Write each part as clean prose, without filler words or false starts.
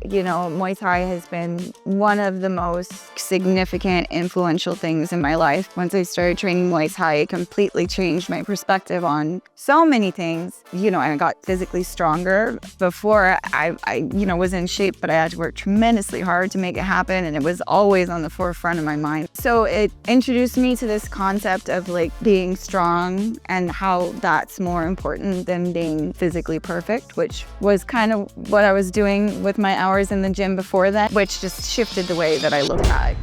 Muay Thai has been one of the most significant, influential things in my life. Once I started training Muay Thai, it completely changed my perspective on so many things. I got physically stronger. Before, I was in shape, but I had to work tremendously hard to make it happen, and it was always on the forefront of my mind. So it introduced me to this concept of being strong and how that's more important than being physically perfect, which was kind of what I was doing with my hours in the gym before that, which just shifted the way that I looked at it.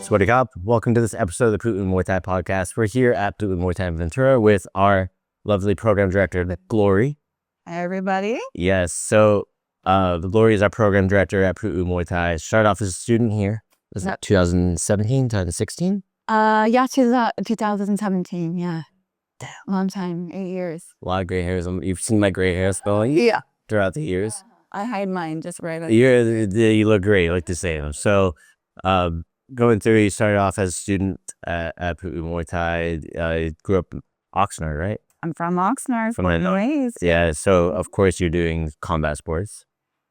Swadee Kap. Welcome to this episode of the Pu'u Muay Thai Podcast. We're here at Pu'u Muay Thai Ventura with our lovely program director, Glory. Hi, everybody. Yes, so Glory is our program director at Pu'u Muay Thai. Started off as a student here. Was that 2017, 2016? Yeah, 2017, yeah. Damn. Long time, 8 years. A lot of gray hairs. You've seen my gray hair spelling throughout the years. I hide mine just right on. You look great, I like to say. So, going through, you started off as a student at Pu'u Muay Thai. Grew up in Oxnard, right? I'm from Oxnard, born and raised. Yeah, so of course you're doing combat sports.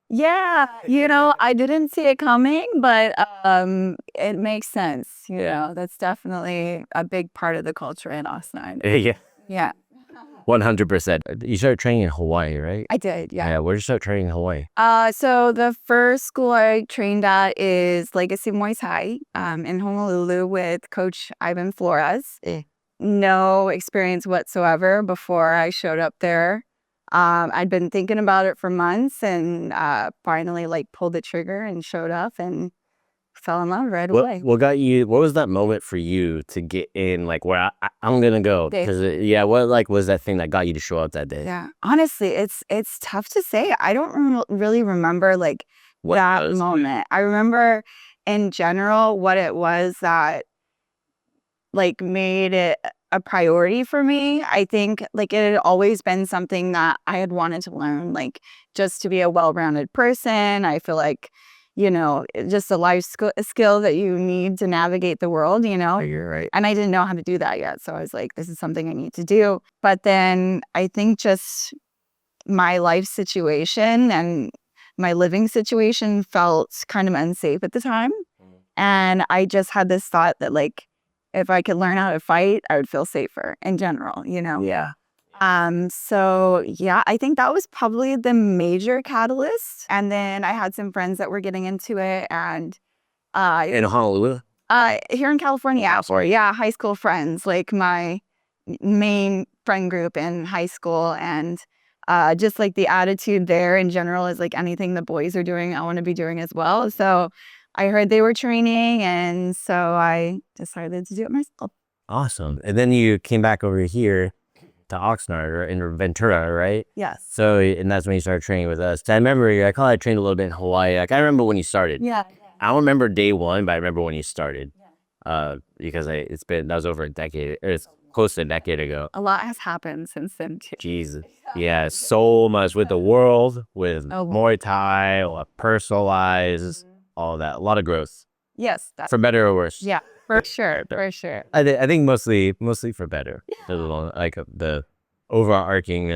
Yeah, I didn't see it coming, but it makes sense. That's definitely a big part of the culture in Oxnard. Yeah. 100%. You started training in Hawaii, right? I did, yeah. Yeah, where did you start training in Hawaii? So the first school I trained at is Legacy Muay Thai in Honolulu with Coach Ivan Flores. No experience whatsoever before I showed up there. I'd been thinking about it for months and finally pulled the trigger and showed up and fell in love right away. What was that moment for you to get in, where I'm gonna go? Because what was that thing that got you to show up that day? Yeah, honestly, it's tough to say. I don't really remember that moment. I remember in general what it was that made it a priority for me. I think it had always been something that I had wanted to learn, just to be a well-rounded person. I feel just a life skill that you need to navigate the world, You're right. And I didn't know how to do that yet. So I was like, this is something I need to do. But then I think just my life situation and my living situation felt kind of unsafe at the time. And I just had this thought that if I could learn how to fight, I would feel safer in general, Yeah. So I think that was probably the major catalyst. And then I had some friends that were getting into it, and In Honolulu? Here in California. Yeah, high school friends, my main friend group in high school, and just the attitude there in general is anything the boys are doing, I want to be doing as well. So I heard they were training, and so I decided to do it myself. Awesome. And then you came back over here to Oxnard or in Ventura, right? Yes. So, and that's when you started training with us. I remember I trained a little bit in Hawaii. I remember when you started. Yeah. I don't remember day one, but I remember when you started. Because that was over a decade, or it's close to a decade ago. A lot has happened since then too. Jesus. Yeah, so much with the world, with Muay Thai, personalized, all that. A lot of growth. Yes. For better or worse. Yeah, for sure. For sure. I think mostly for better. Yeah. The overarching.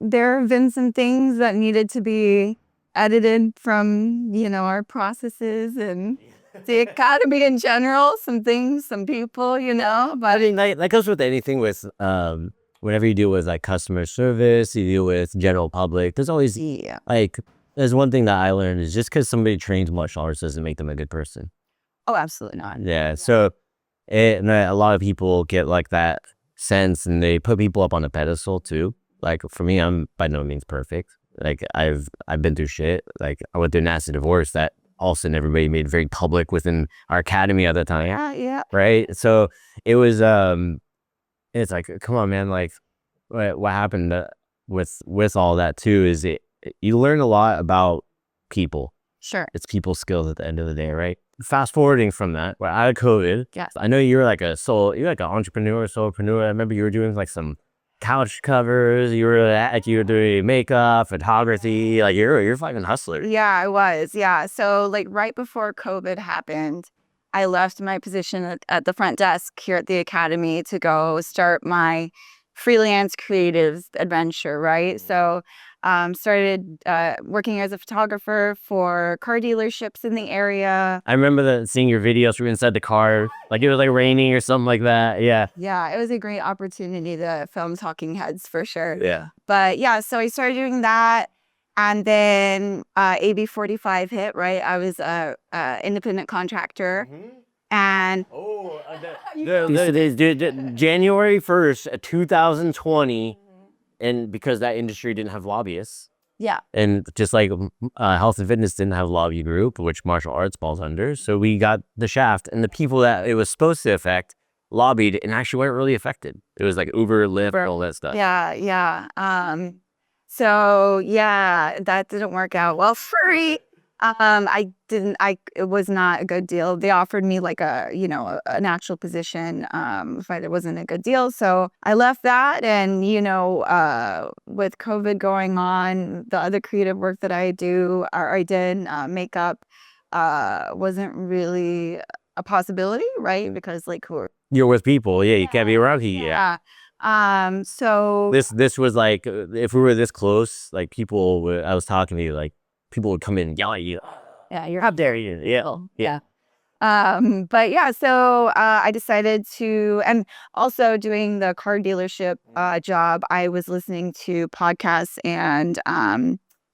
There have been some things that needed to be edited from, our processes and the academy in general. Some things, some people, But I mean, that goes with anything with whenever you deal with customer service, you deal with general public. There's always there's one thing that I learned is just because somebody trains martial arts doesn't make them a good person. Oh, absolutely not. Yeah. So a lot of people get that sense, and they put people up on a pedestal too. For me, I'm by no means perfect. I've been through shit. I went through a nasty divorce that all of a sudden everybody made very public within our academy at the time. Yeah. Right. So it was it's come on, man. What happened with all that too is you learn a lot about people. Sure. It's people skills at the end of the day, right? Fast forwarding from that, we're out of COVID. Yes. I know you're an entrepreneur, solopreneur. I remember you were doing some couch covers. You were doing makeup, photography. You're a fucking hustler. Yeah, I was. Yeah. So right before COVID happened, I left my position at the front desk here at the academy to go start my freelance creatives adventure, right? So started working as a photographer for car dealerships in the area. I remember seeing your videos from inside the car, like it was like raining or something like that. Yeah. Yeah, it was a great opportunity to film talking heads for sure. Yeah. But yeah, so I started doing that. And then AB45 hit, right? I was a independent contractor. And January 1st, 2020, and because that industry didn't have lobbyists, yeah, and just like health and fitness didn't have a lobby group, which martial arts falls under, so we got the shaft, and the people that it was supposed to affect lobbied and actually weren't really affected. It was like Uber, Lyft, all that stuff. Yeah. So yeah, that didn't work out well for me. It was not a good deal. They offered me like an actual position, but it wasn't a good deal. So I left that, and with COVID going on, the other creative work that I did, makeup, wasn't really a possibility, right? Because like you're with people, yeah, you can't be around here. Yeah. So this was like, if we were this close, like I was talking to you, like people would come in and yell at you. Yeah, you're up there. Yeah. But yeah, so I decided to, and also doing the car dealership job, I was listening to podcasts and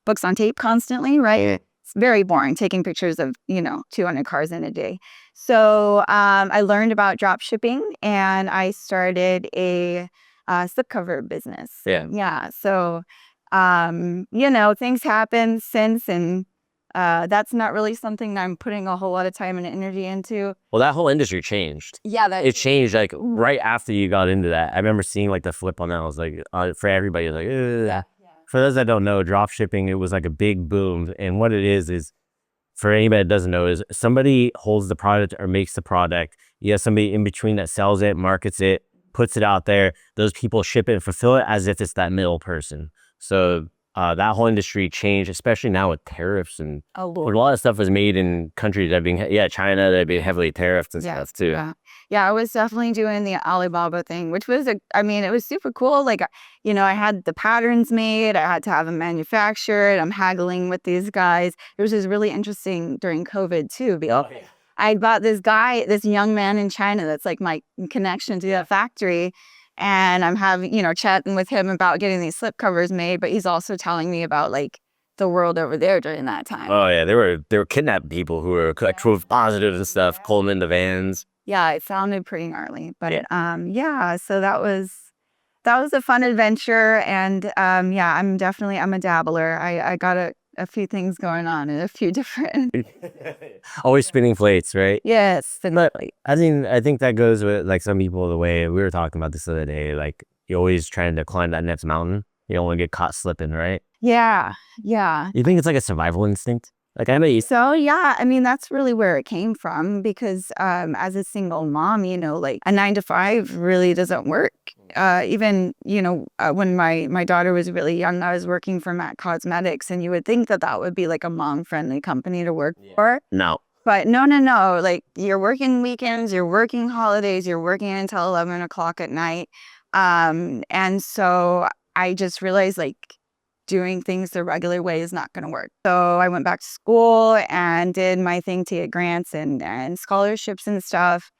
books on tape constantly, right? Yeah. It's very boring taking pictures of 200 cars in a day. So I learned about drop shipping, and I started a slipcover business. Yeah. So things happen since, and that's not really something I'm putting a whole lot of time and energy into. Well, that whole industry changed. Yeah, it changed like right after you got into that. I remember seeing like the flip on that. I was like, for everybody, it was like, ugh. Yeah. For those that don't know, drop shipping, it was like a big boom. And what it is for anybody that doesn't know, is somebody holds the product or makes the product. You have somebody in between that sells it, markets it, puts it out there. Those people ship it and fulfill it as if it's that middle person. So that whole industry changed, especially now with tariffs, and a lot of stuff was made in countries that have been, China, that have been heavily tariffed and stuff too. Yeah, I was definitely doing the Alibaba thing, which was it was super cool. Like, I had the patterns made, I had to have them manufactured. I'm haggling with these guys. It was just really interesting during COVID too, because I bought this young man in China that's like my connection to that factory. And I'm having, chatting with him about getting these slipcovers made, but he's also telling me about like the world over there during that time. Oh yeah, they were kidnapping people who were like proof positive and stuff, pulling in the vans. Yeah, it sounded pretty gnarly, but so that was a fun adventure, and I'm a dabbler. I got a few things going on and a few different always spinning plates, right? Yes, definitely. I think that goes with like some people, the way we were talking about this the other day, like you're always trying to climb that next mountain. You don't want to get caught slipping, right? Yeah. You think it's like a survival instinct? Like I know So yeah, that's really where it came from, because as a single mom, like a 9-to-5 really doesn't work. Even when my daughter was really young, I was working for MAC Cosmetics, and you would think that would be like a mom-friendly company to work for. No. But no. Like, you're working weekends, you're working holidays, you're working until 11 o'clock at night. And so I just realized, like, doing things the regular way is not going to work. So I went back to school and did my thing to get grants and scholarships and stuff,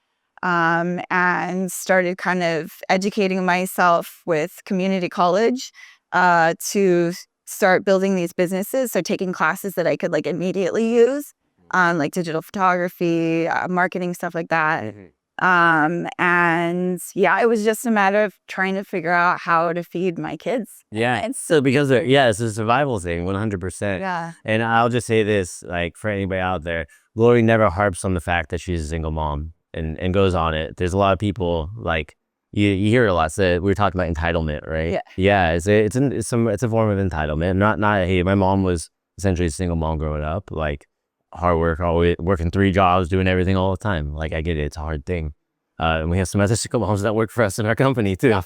and started kind of educating myself with community college to start building these businesses. So taking classes that I could like immediately use, like digital photography, marketing, stuff like that. And yeah, it was just a matter of trying to figure out how to feed my kids. Yeah. And so because it's a survival thing, 100%. Yeah. And I'll just say this, like for anybody out there, Lori never harps on the fact that she's a single mom and goes on it. There's a lot of people like you hear a lot. So we were talking about entitlement, right? Yeah. It's a form of entitlement. Not hey, my mom was essentially a single mom growing up, like hard work, always working 3 jobs, doing everything all the time. Like I get it, it's a hard thing. And we have some other single moms that work for us in our company too.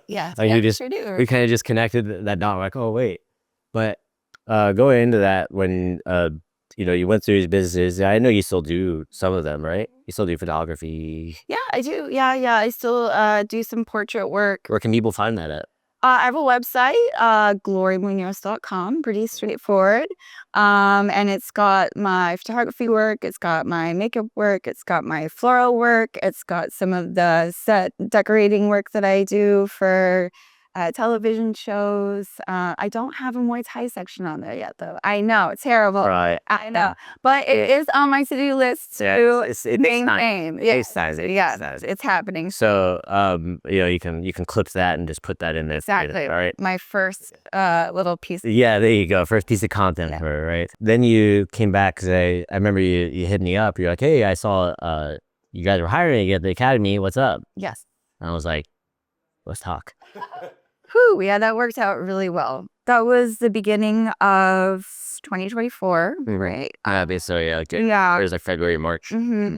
Yeah. Like sure do. We kind of just connected that dot, like, oh wait. But going into that, when you went through these businesses. I know you still do some of them, right? You still do photography. Yeah, I do. Yeah. I still do some portrait work. Where can people find that at? I have a website, glorymunoz.com, pretty straightforward. And it's got my photography work, it's got my makeup work, it's got my floral work, it's got some of the set decorating work that I do for television shows. I don't have a Muay Thai section on there yet, though. I know, it's terrible. Right. I know. But it is on my to-do list to maintain. Yes, it's happening. So, you can clip that and just put that in there. Exactly. All right. My first little piece. Yeah, there you go. First piece of content for her, right? Then you came back because I remember you hit me up. You're like, hey, I saw you guys were hiring at the academy. What's up? Yes. And I was like, let's talk. Whew, yeah, that worked out really well. That was the beginning of 2024, right? So okay. Yeah. It was like February, March. Mm-hmm.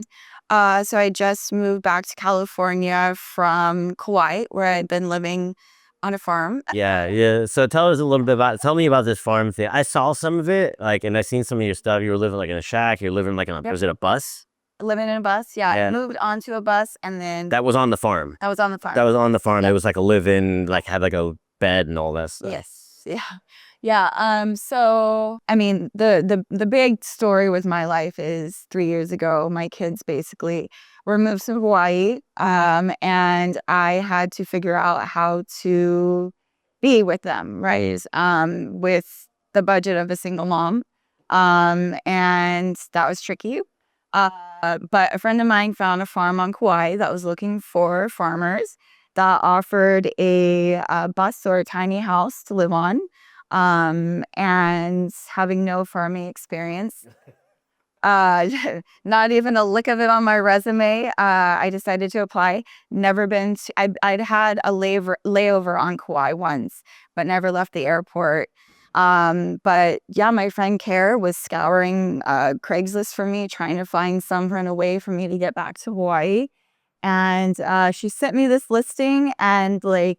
So I just moved back to California from Kauai, where I'd been living on a farm. Yeah. So tell me about this farm thing. I saw some of it, and I seen some of your stuff. You were living like in a shack. You're living like was it a bus? Living in a bus, yeah. I moved onto a bus and then... That was on the farm. That was on the farm. It was like a live-in, had like a bed and all that stuff. Yes, yeah. So, I mean, the big story with my life is 3 years ago, my kids basically were moved to Hawaii, and I had to figure out how to be with them, right? With the budget of a single mom, and that was tricky. But a friend of mine found a farm on Kauai that was looking for farmers that offered a bus or a tiny house to live on. And having no farming experience, not even a lick of it on my resume, I decided to apply. Never been to, I'd had a layover on Kauai once, but never left the airport. But yeah, my friend Kara was scouring Craigslist for me, trying to find some kind of way for me to get back to Hawaii. And she sent me this listing, and starting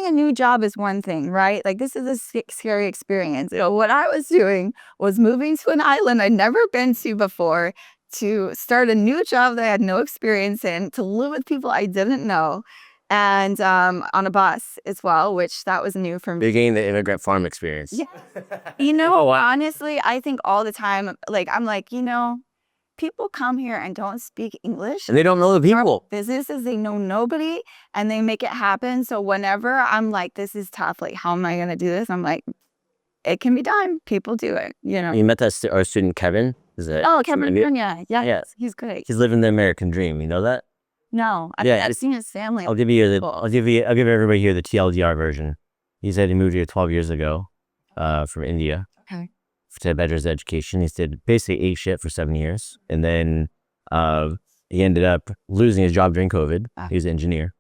a new job is one thing, right? This is a scary experience. What I was doing was moving to an island I'd never been to before, to start a new job that I had no experience in, to live with people I didn't know. And on a bus as well, which that was new for me. Beginning the immigrant farm experience. Yeah. Honestly, I think all the time, I'm people come here and don't speak English. And they don't know the people. Businesses, they know nobody, and they make it happen. So whenever I'm like, this is tough, how am I going to do this? I'm like, it can be done. People do it, You met our student, Kevin? Kevin, yeah. He's great. He's living the American dream. You know that? No, I've seen his family. I'll give everybody here the TLDR version. He said he moved here 12 years ago, from India. Okay. To better his education. He did basically ate shit for 7 years, and then he ended up losing his job during COVID. He was an engineer,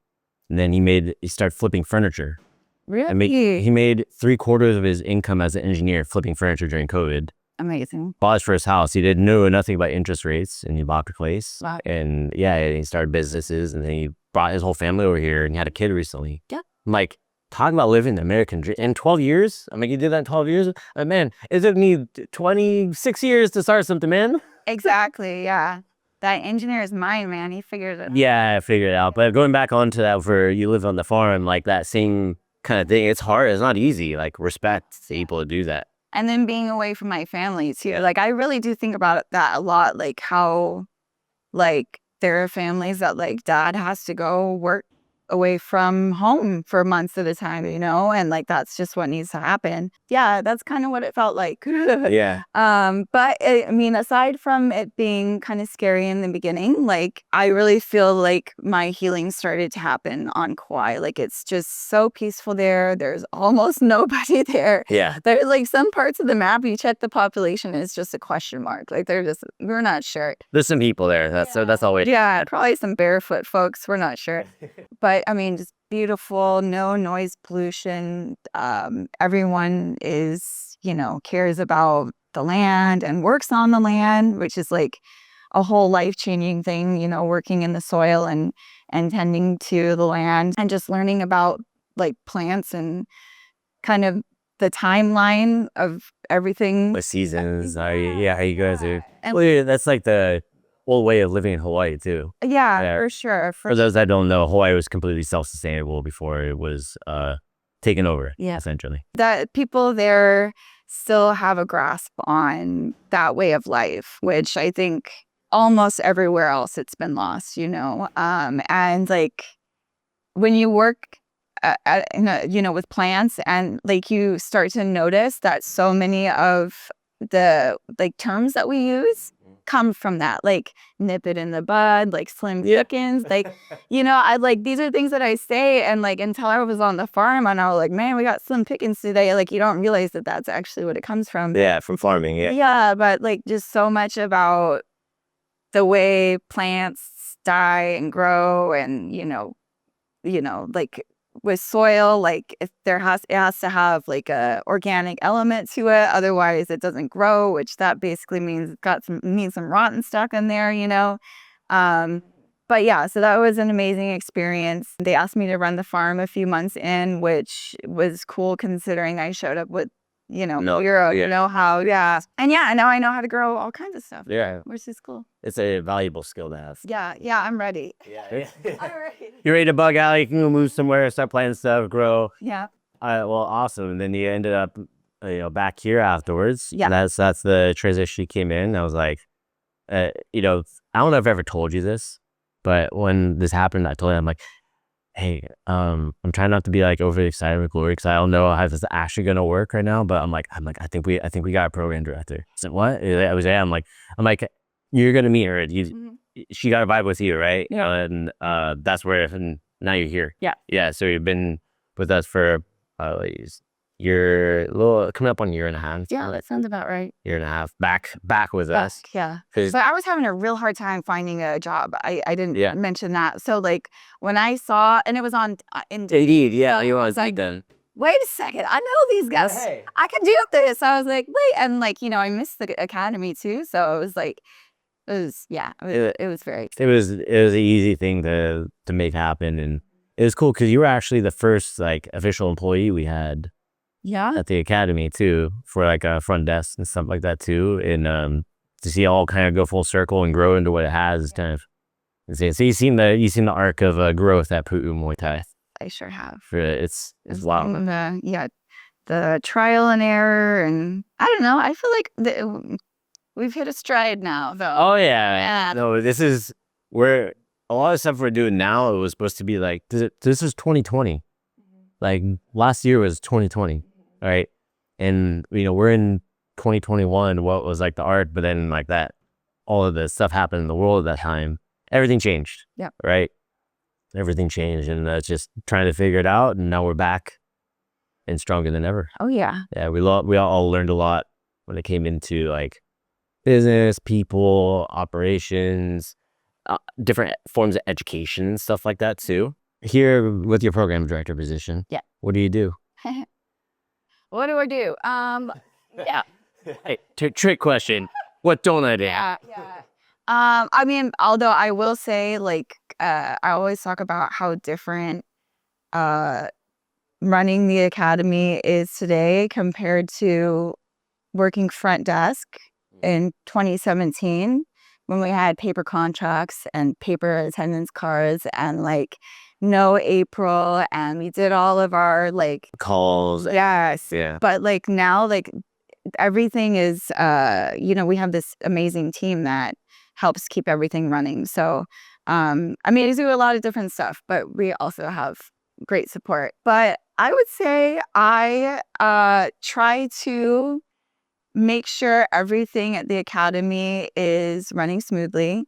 and then he started flipping furniture. Really? He made 3/4 of his income as an engineer flipping furniture during COVID. Amazing. Bought his first house. He didn't know nothing about interest rates, and he bought the place. Wow. And he started businesses, and then he brought his whole family over here, and he had a kid recently. Yeah. I'm like, talking about living the American dream in 12 years. I'm like, you did that in 12 years? Man, it took me 26 years to start something, man. Exactly. Yeah. That engineer's mind, man. He figured it out. Yeah, I figured it out. But going back onto that, for you live on the farm, that same kind of thing, it's hard. It's not easy. Respect to people to do that. And then being away from my family too. I really do think about that a lot. How, there are families that dad has to go work away from home for months at a time, and that's just what needs to happen. Yeah, that's kind of what it felt like. Yeah. But aside from it being kind of scary in the beginning, I really feel like my healing started to happen on Kauai. It's just so peaceful there. There's almost nobody there. Yeah. There's some parts of the map, you check the population, is just a question mark. We're not sure. There's some people there. That's always. Yeah, probably some barefoot folks. We're not sure. But just beautiful, no noise pollution. Everyone is, cares about the land and works on the land, which is a whole life-changing thing, working in the soil and tending to the land and just learning about plants and kind of the timeline of everything. The seasons, how you guys are. And Well, yeah, that's like the old way of living in Hawaii too. yeah, for sure. For those that don't know, Hawaii was completely self-sustainable before it was taken over, essentially. That people there still have a grasp on that way of life, which I think almost everywhere else it's been lost, and like when you work with plants, and like you start to notice that so many of the like terms that we use come from that, like nip it in the bud, like slim chickens, like I like these are things that I say, and like until I was on the farm and I was like, man, we got slim pickings today, like you don't realize that that's actually what it comes from. Yeah, from farming. Yeah, but like just so much about the way plants die and grow, and like with soil, like if it has to have like a organic element to it, otherwise it doesn't grow, which that basically means needs some rotten stuff in there. But yeah, so that was an amazing experience. They asked me to run the farm a few months in, which was cool considering I showed up with know-how. Yeah. And now I know how to grow all kinds of stuff. Yeah. Which is cool. It's a valuable skill to have. Yeah, I'm ready. Yeah. I'm ready. You're ready to bug out, you can go move somewhere, start planting stuff, grow. Yeah. Well, awesome. And then you ended up back here afterwards. Yeah. That's the transition you came in. I was like, I don't know if I've ever told you this, but when this happened, I told you, I'm like, hey, I'm trying not to be like overly excited with Glory because I don't know how this is actually gonna work right now. But I'm like, I think we got a program director. I said, what? I'm like, you're gonna meet her. She got a vibe with you, right? Yeah. And that's where. And now you're here. Yeah. Yeah. So you've been with us for coming up on a year and a half. Yeah, that sounds about right. Year and a half back with us. Yeah. But I was having a real hard time finding a job. I didn't mention that. So like when I saw, and it was on Indeed, yeah, you was like, wait a second, I know these guys. Hey. I can do this. I was like, wait, and like I missed the academy too. So it was like, it was very exciting. It was an easy thing to make happen, and it was cool because you were actually the first like official employee we had. Yeah. At the academy too, for like a front desk and stuff like that too, and to see it all kind of go full circle and grow into what it has is kind of insane. So you've seen the arc of growth at Pu'u Muay Thai. I sure have. It's wild. The trial and error, and I don't know. I feel like we've hit a stride now, though. Oh yeah. No, this is where a lot of stuff we're doing now. It was supposed to be like this is 2020. Like last year was 2020, right? And we're in 2021. What was like the art, but then like that, all of the stuff happened in the world at that time. Everything changed. Yeah. Right. Everything changed, and just trying to figure it out. And now we're back, and stronger than ever. Oh yeah. Yeah, we all learned a lot when it came into like business, people, operations, different forms of education and stuff like that too. Here with your program director position. Yeah. What do you do? What do I do? Yeah. Hey, trick question. What don't I do? Yeah. I mean, although I will say, like, I always talk about how different running the academy is today compared to working front desk in 2017 when we had paper contracts and paper attendance cards and like no April, and we did all of our like calls. Yes. Yeah. But like now, like everything is, we have this amazing team that helps keep everything running. So, I mean, we do a lot of different stuff, but we also have great support. But I would say I try to make sure everything at the academy is running smoothly.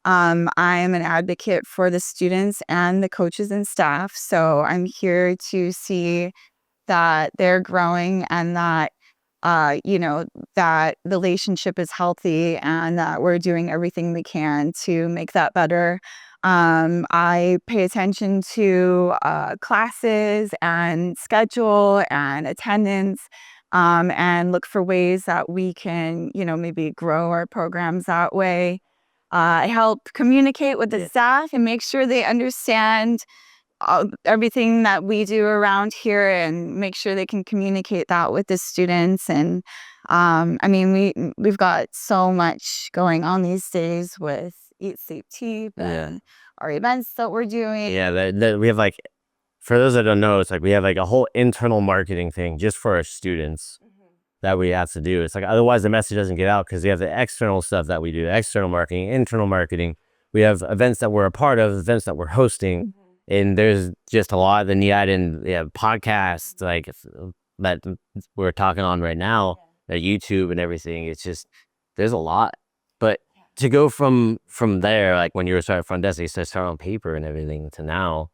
I'm an advocate for the students and the coaches and staff. So I'm here to see that they're growing and that, that the relationship is healthy and that we're doing everything we can to make that better. I pay attention to classes and schedule and attendance, and look for ways that we can, maybe grow our programs that way. I help communicate with the staff and make sure they understand everything that we do around here and make sure they can communicate that with the students. And I mean, we've got so much going on these days with Eat, Sleep, Teep and our events that we're doing. Yeah, we have like, for those that don't know, it's like we have like a whole internal marketing thing just for our students that we have to do. It's like otherwise the message doesn't get out because we have the external stuff that we do, external marketing, internal marketing. We have events that we're a part of, events that we're hosting, and there's just a lot that need added in podcasts like that we're talking on right now, YouTube and everything. It's just there's a lot, but to go from there, like when you were starting front desk, you start on paper and everything to now,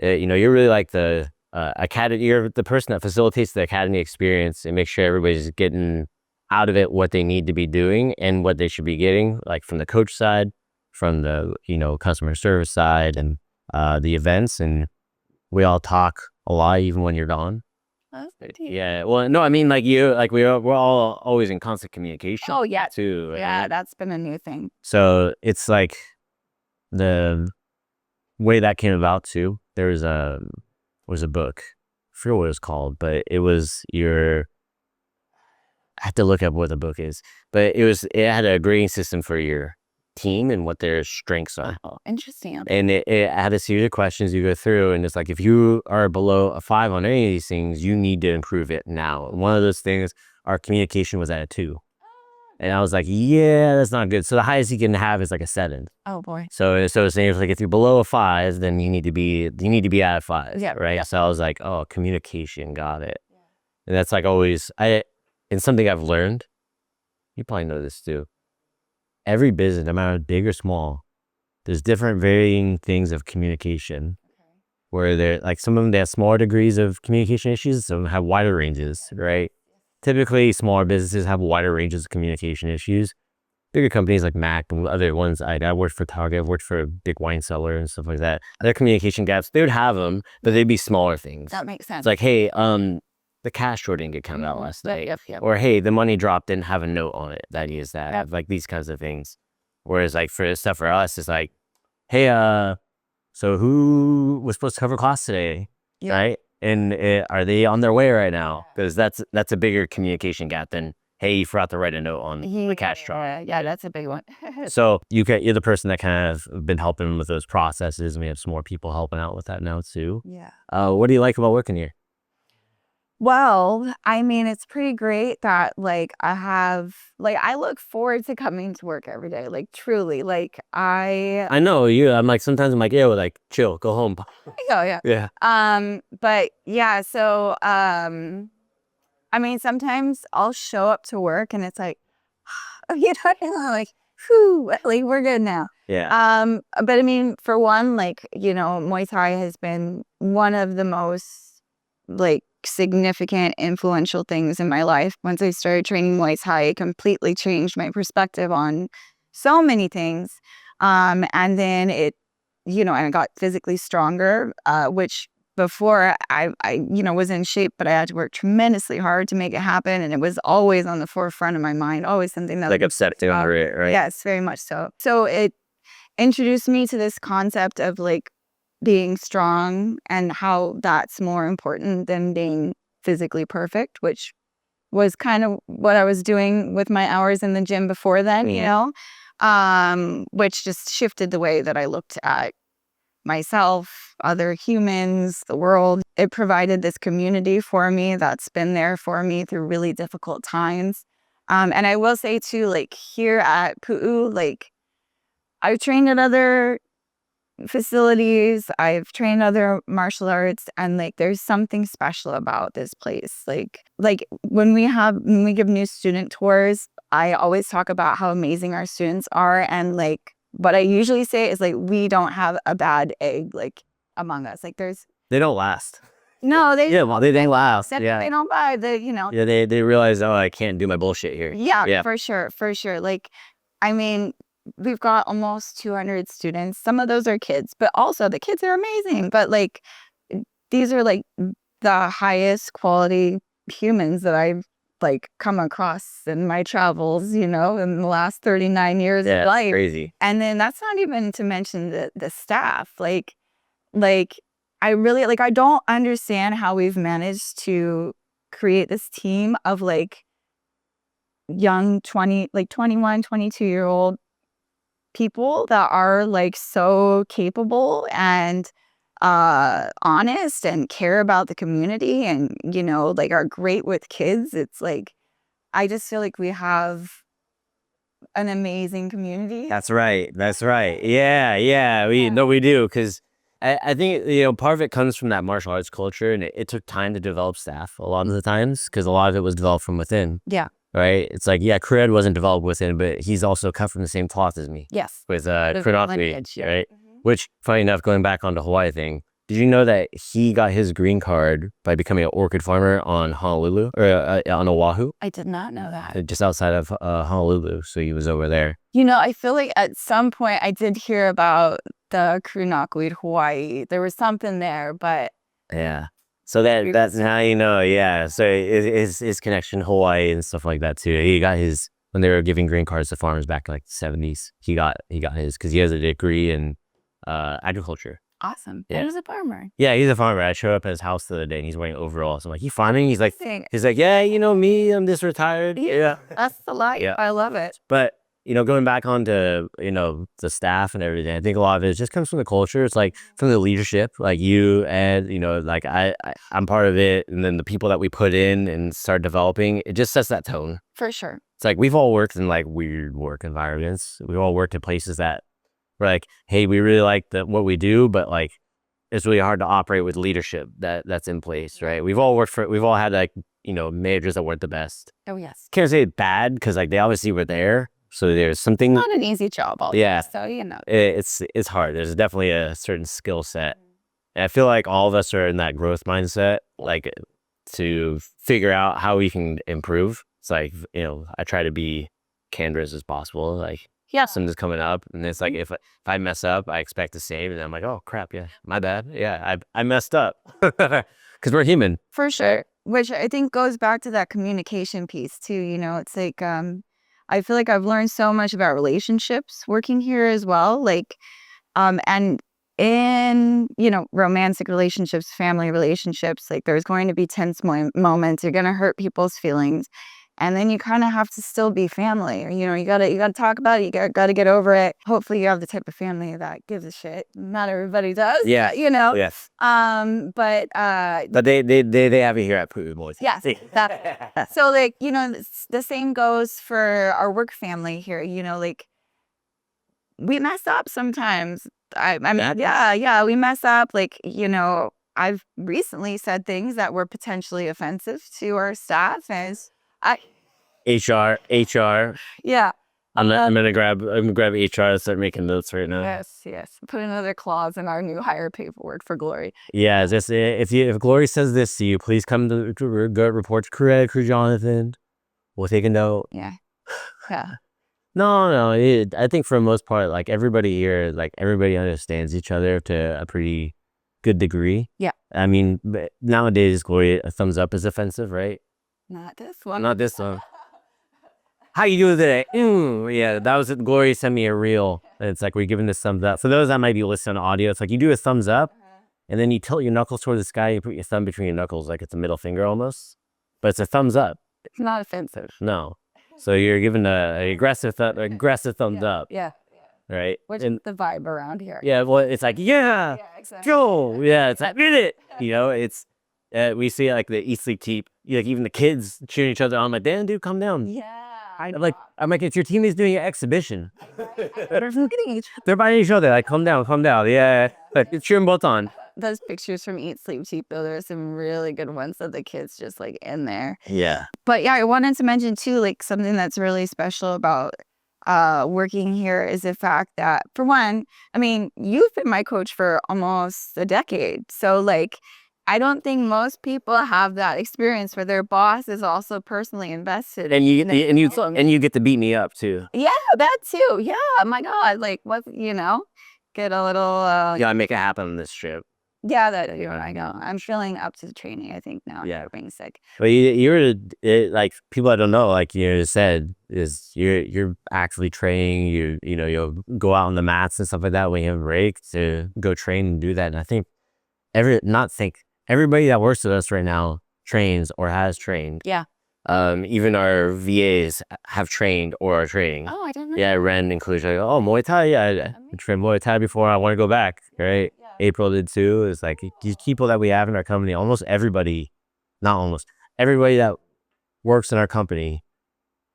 you're really like the academy. You're the person that facilitates the academy experience and makes sure everybody's getting out of it what they need to be doing and what they should be getting, like from the coach side, from the customer service side, and the events. And we all talk a lot, even when you're gone. Yeah. Well, no, I mean, like we're all always in constant communication. Oh yeah, too. Right? Yeah, that's been a new thing. So it's like the way that came about too. There was a book. I forget what it was called, but it was I have to look up what the book is, but it had a grading system for your team and what their strengths are. Oh, interesting. And it had a series of questions you go through, and it's like if you are below a 5 on any of these things, you need to improve it now. One of those things, our communication was at a 2. And I was like, yeah, that's not good. So the highest you can have is like a 7. Oh boy. So it's saying like if you're below a 5, then you need to be at a 5. Yeah. Right. Yeah. So I was like, oh, communication, got it. Yeah. And that's like always and something I've learned. You probably know this too. Every business, no matter big or small, there's different varying things of communication. Where they're like some of them, they have smaller degrees of communication issues. Some have wider ranges, right? Typically, smaller businesses have wider ranges of communication issues. Bigger companies like Mac and other ones, I worked for Target, I've worked for a big wine cellar and stuff like that. Their communication gaps, they would have them, but they'd be smaller things. That makes sense. It's like, hey, the cash drawer didn't get counted out last night. Yep. Or hey, the money drop didn't have a note on it that is that. Yep. Like these kinds of things. Whereas like for stuff for us, it's like, hey, so who was supposed to cover class today? Yeah. Right? And are they on their way right now? Because that's a bigger communication gap than, hey, you forgot to write a note on the cash drawer. Yeah, that's a big one. So you're the person that kind of been helping with those processes, and we have some more people helping out with that now too. Yeah. What do you like about working here? Well, I mean, it's pretty great that I look forward to coming to work every day. Like truly, like I know you. I'm like sometimes I'm like, yeah, like chill, go home. Oh yeah. Yeah. But yeah, so I mean, sometimes I'll show up to work and it's like, like, whew, like we're good now. Yeah. But I mean, for one, like, Muay Thai has been one of the most like significant, influential things in my life. Once I started training Muay Thai, it completely changed my perspective on so many things. And then I got physically stronger, which before I was in shape, but I had to work tremendously hard to make it happen. And it was always on the forefront of my mind, always something that like upsetting over it, right? Yes, very much so. So it introduced me to this concept of like being strong and how that's more important than being physically perfect, which was kind of what I was doing with my hours in the gym before then, which just shifted the way that I looked at myself, other humans, the world. It provided this community for me that's been there for me through really difficult times. And I will say too, like here at Pu'u, like I've trained at other facilities, I've trained other martial arts, and like there's something special about this place. Like when we give new student tours, I always talk about how amazing our students are, and like what I usually say is like we don't have a bad egg like among us. Like they don't last. No, they don't last. Yeah, they don't buy the Yeah, they realize, oh, I can't do my bullshit here. Yeah, for sure. Like, I mean, we've got almost 200 students. Some of those are kids, but also the kids are amazing. But like, these are like the highest quality humans that I've like come across in my travels, in the last 39 years of life. Crazy. And then that's not even to mention the staff. Like I really I don't understand how we've managed to create this team of like young 21, 22-year-old people that are like so capable and honest and care about the community and, like are great with kids. It's like, I just feel like we have an amazing community. That's right. Yeah. We do. Because I think, part of it comes from that martial arts culture, and it took time to develop staff a lot of the times, because a lot of it was developed from within. Yeah. Right. It's like, Cred wasn't developed within, but he's also cut from the same cloth as me. Yes. With The Kunakui, lineage, yeah. right? Which, funny enough, going back on the Hawaii thing, did you know that he got his green card by becoming an orchid farmer on Honolulu, or on Oahu, I did not know that. just outside of Honolulu? So he was over there. I feel like at some point I did hear about the Kunakui Hawaii. There was something there, but Yeah. So that's how you know. Yeah. So his connection to Hawaii and stuff like that too. He got his when they were giving green cards to farmers back in like the 70s. He got his because he has a degree in agriculture. awesome. Yeah. And he was a farmer. Yeah, he's a farmer. I showed up at his house the other day and he's wearing overalls. I'm like, you farming? He's like, Dang. yeah, me, I'm just retired. Yeah. That's the life. Yeah. I love it. But, going back on to, the staff and everything, I think a lot of it just comes from the culture. It's like from the leadership, like you, Ed, like I'm part of it. And then the people that we put in and start developing, it just sets that tone. For sure. It's like we've all worked in like weird work environments. We've all worked in places that we're like, hey, we really like what we do, but like it's really hard to operate with leadership that's in place, right? We've all had like, managers that weren't the best. Oh, yes. Can't say bad because like they obviously were there. So there's something. Not an easy job. Yeah. So, It's hard. There's definitely a certain skill set. And I feel like all of us are in that growth mindset, like to figure out how we can improve. It's like, I try to be candid as possible. Like, yeah. something's coming up, and it's like if I mess up, I expect the same, and I'm like, oh crap, yeah, my bad, yeah, I messed up, because we're human. For sure. Which I think goes back to that communication piece too. It's like I feel like I've learned so much about relationships working here as well. Like, and in romantic relationships, family relationships, like there's going to be tense moments. You're going to hurt people's feelings. And then you kind of have to still be family. Or, you gotta talk about it. You gotta get over it. Hopefully, you have the type of family that gives a shit. Not everybody does. Yeah. Yes. But they have it here at Pu'u Muay Thai. Yes. So like the same goes for our work family here. Like we mess up sometimes. I mean, yeah, we mess up. Like I've recently said things that were potentially offensive to our staff as. HR. Yeah. I'm gonna grab HR and start making notes right now. Yes. Put another clause in our new hire paperwork for Glory. Yeah, just if Glory says this to you, please come to report to crew Jonathan. We'll take a note. Yeah. No. I think for the most part, like everybody here, like everybody understands each other to a pretty good degree. Yeah. I mean, but nowadays, Glory, a thumbs up is offensive, right? Not this one. Not this one. How you doing today? Yeah, that was it. Glory sent me a reel. It's like we're giving this thumbs up. For those that might be listening on audio, it's like you do a thumbs up, and then you tilt your knuckles towards the sky. You put your thumb between your knuckles, like it's a middle finger almost. But it's a thumbs up. It's not offensive. No. So you're giving an aggressive thumbs up. Yeah. Right. Which is the vibe around here. Yeah. Well, it's like exactly. go. Yeah. It's like did it. It's. We see like the eat sleep teep, like even the kids cheering each other on. I'm like, damn, dude, calm down. Yeah. I'm like, it's your teammates doing an exhibition. They're biting each other. Like, calm down. Yeah. Like, cheer them both on. Those pictures from Eat Sleep Teep, though, there's some really good ones of the kids just like in there. Yeah. But yeah, I wanted to mention too, like something that's really special about working here is the fact that, for one, I mean, you've been my coach for almost a decade. So like, I don't think most people have that experience where their boss is also personally invested. And you get to beat me up too. Yeah, that too. Yeah, oh my God, like what get a little. I make it happen on this trip. Yeah, I know. I'm feeling up to the training. I think now. Yeah, being sick. But you're like people I don't know. Like you said, is you're actually training. You'll go out on the mats and stuff like that when you have a break to go train and do that. And I think everybody that works with us right now trains or has trained. Yeah. Even our VAs have trained or are training. Oh, I didn't know. Yeah, Ren includes like, oh, Muay Thai. Yeah, I trained Muay Thai before. I want to go back. Right. Yeah. April did too. It's like these people that we have in our company. Almost everybody, not almost everybody that works in our company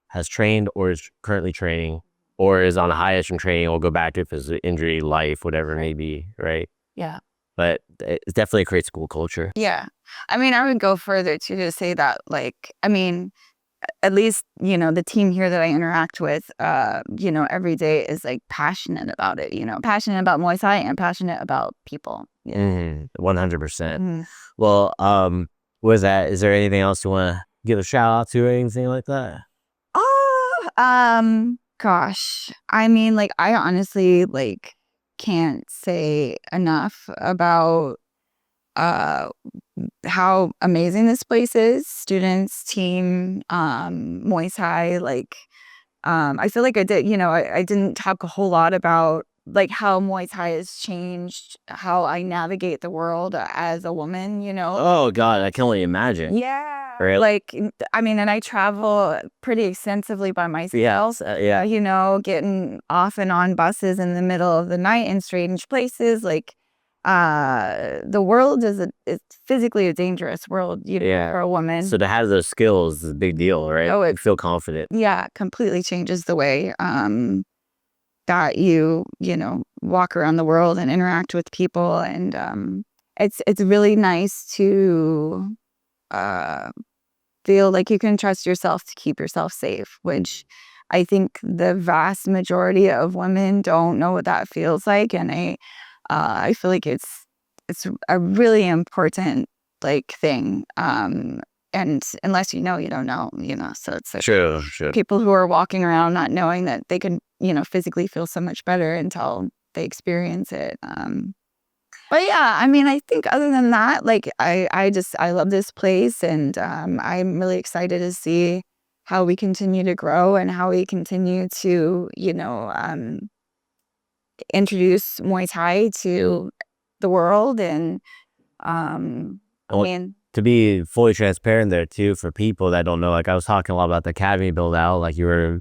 has trained or is currently training or is on a hiatus from training. Or go back if it's an injury, life, whatever it may be. Right. Yeah. But it definitely creates cool culture. Yeah. I mean, I would go further to say that, like, I mean, at least, the team here that I interact with, every day is like passionate about it, passionate about Muay Thai and passionate about people. 100%. Mhm. Well, what is that? Is there anything else you want to give a shout out to or anything like that? Oh, gosh. I mean, like, I honestly, like, can't say enough about how amazing this place is. Students, team, Muay Thai, like, I feel like I did, I didn't talk a whole lot about like how Muay Thai has changed how I navigate the world as a woman, Oh God, I can only imagine. Yeah. Really? Like, I mean, and I travel pretty extensively by myself. Yeah. Getting off and on buses in the middle of the night in strange places. Like, the world is physically a dangerous world, for a woman. So to have those skills is a big deal, right? Oh, You feel confident. Yeah, completely changes the way that you walk around the world and interact with people, and it's really nice to feel like you can trust yourself to keep yourself safe, which I think the vast majority of women don't know what that feels like, and I feel like it's a really important like thing. And unless you know, you don't know, so it's like True. people who are walking around not knowing that they can, physically feel so much better until they experience it. But yeah, I mean, I think other than that, like, I love this place, and I'm really excited to see how we continue to grow and how we continue to, introduce Muay Thai to the world. And I mean, to be fully transparent there too, for people that don't know, like I was talking a lot about the academy build out, like you were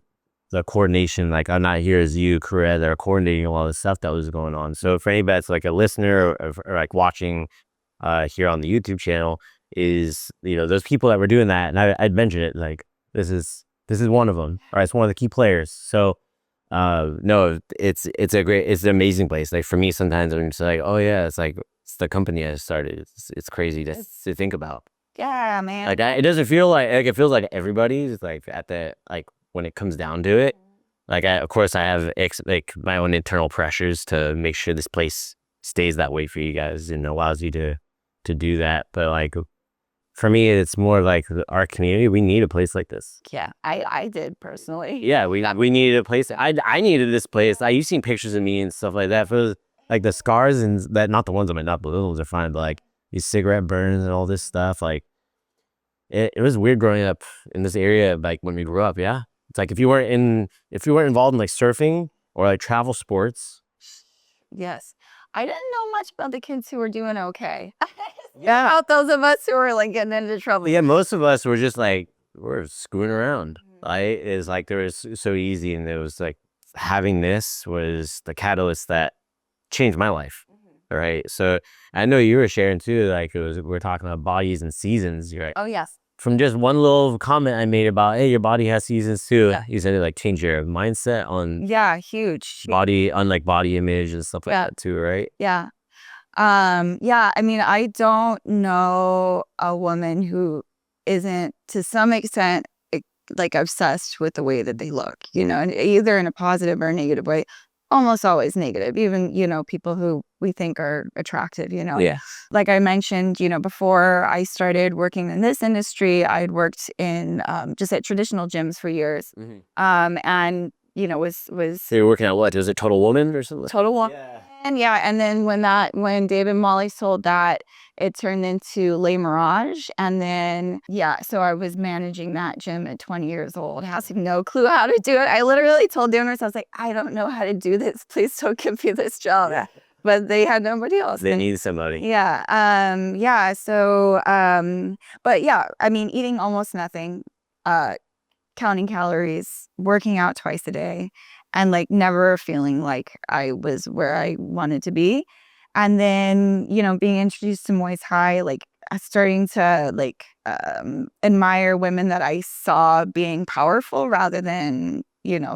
the coordination, like I'm not here as you, Korea, that are coordinating a lot of the stuff that was going on. So for anybody that's like a listener or like watching here on the YouTube channel, is those people that were doing that, and I'd mention it, like this is one of them, all right? It's one of the key players. So no, it's an amazing place. Like for me, sometimes I'm just like, oh yeah, it's like it's the company I started. It's crazy to think about. Yeah, man. Like it doesn't feel like it feels like everybody's like at the like when it comes down to it. Like of course I have like my own internal pressures to make sure this place stays that way for you guys and allows you to do that. But like for me, it's more like our community. We need a place like this. Yeah, I did personally. Yeah, we needed a place. I needed this place. You've seen pictures of me and stuff like that. For like the scars and that, not the ones on my nut, but the ones are fine. But like these cigarette burns and all this stuff. Like it was weird growing up in this area. Like when we grew up, yeah, it's like if you weren't involved in like surfing or like travel sports. Yes. I didn't know much about the kids who were doing okay. Yeah. About those of us who were like getting into trouble. Yeah, most of us were just like, we're screwing around. Right? It's like there was so easy, and it was like having this was the catalyst that changed my life. Right? So I know you were sharing too, like we're talking about bodies and seasons. You're like, Oh, yes. from just one little comment I made about, hey, your body has seasons too. Yeah. You said it like change your mindset on Yeah, huge. body, on like body image and stuff like that too, right? Yeah. Yeah, I mean, I don't know a woman who isn't to some extent like obsessed with the way that they look, and either in a positive or a negative way. Almost always negative, even, people who we think are attractive, Yeah. Like I mentioned, before I started working in this industry, I'd worked in just at traditional gyms for years. And was So you're working at what? Was it Total Woman or something? Total Woman. Yeah. And then when Dave and Molly sold that, it turned into Le Mirage. And then, so I was managing that gym at 20 years old. I had no clue how to do it. I literally told the owners, I was like, I don't know how to do this. Please don't give me this job. Yeah. But they had nobody else. They need somebody. Yeah. So, but yeah, I mean, eating almost nothing. counting calories, working out twice a day, and like never feeling like I was where I wanted to be. And then, being introduced to Muay Thai, like starting to like admire women that I saw being powerful rather than,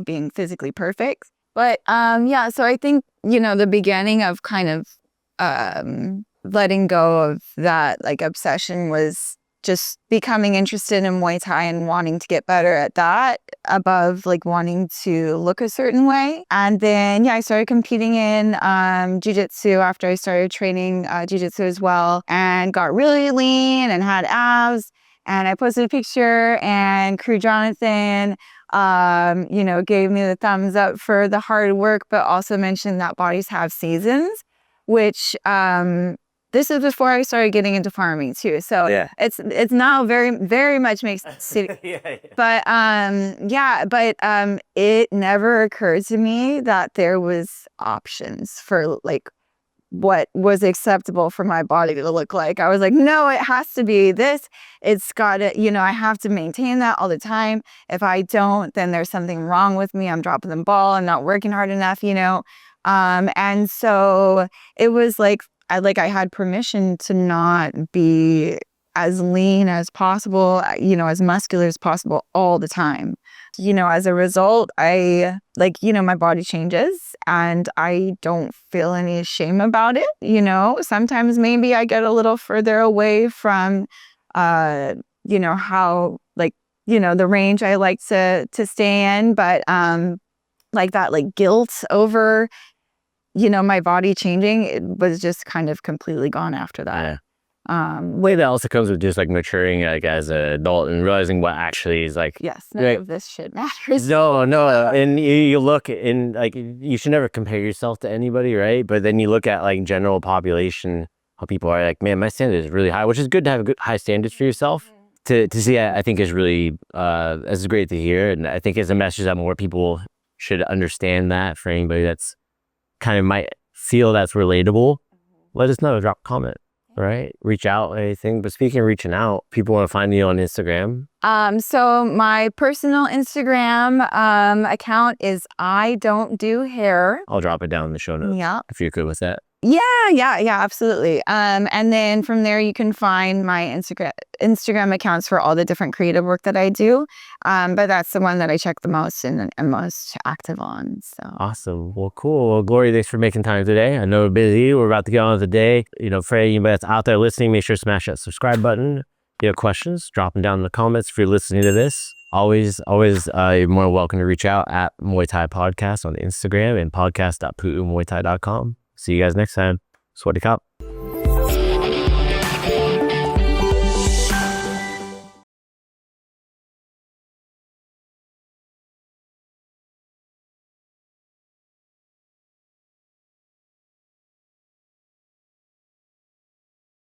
being physically perfect. But so I think, the beginning of kind of letting go of that like obsession was just becoming interested in Muay Thai and wanting to get better at that above like wanting to look a certain way. And then, I started competing in jiu-jitsu after I started training jiu-jitsu as well, and got really lean and had abs. And I posted a picture, and Crew Jonathan, gave me the thumbs up for the hard work, but also mentioned that bodies have seasons, which this is before I started getting into farming too. So it's now very, very much makes sense. But it never occurred to me that there was options for like what was acceptable for my body to look like. I was like, no, it has to be this. It's got to, I have to maintain that all the time. If I don't, then there's something wrong with me. I'm dropping the ball. I'm not working hard enough, and so it was like, I had permission to not be as lean as possible, as muscular as possible all the time. As a result, I my body changes and I don't feel any shame about it. Sometimes maybe I get a little further away from, how, the range I like to stay in, but, that guilt over, my body changing, it was just kind of completely gone after that. Way that also comes with just like maturing like as an adult and realizing what actually is like. Yes, none of this shit matters. No, and you look and like you should never compare yourself to anybody, right? But then you look at like general population, how people are like, man, my standard is really high, which is good to have a good high standards for yourself. To see, I think is really is great to hear, and I think it's a message that more people should understand that. For anybody that's kind of might feel that's relatable, let us know, drop a comment, right? Reach out, anything. But speaking of reaching out, people want to find you on Instagram. So my personal Instagram account is I Don't Do Hair. I'll drop it down in the show notes. Yeah. If you're good with that. Yeah, absolutely. And then from there you can find my Instagram accounts for all the different creative work that I do. But that's the one that I check the most and am most active on. So awesome. Well, cool. Well, Glory, thanks for making time today. I know we're busy. We're about to get on with the day. For anybody that's out there listening, make sure to smash that subscribe button. If you have questions, drop them down in the comments. If you're listening to this, always, you're more welcome to reach out at Muay Thai Podcast on Instagram and podcast.puumuaythai.com. See you guys next time. Swadee Kap.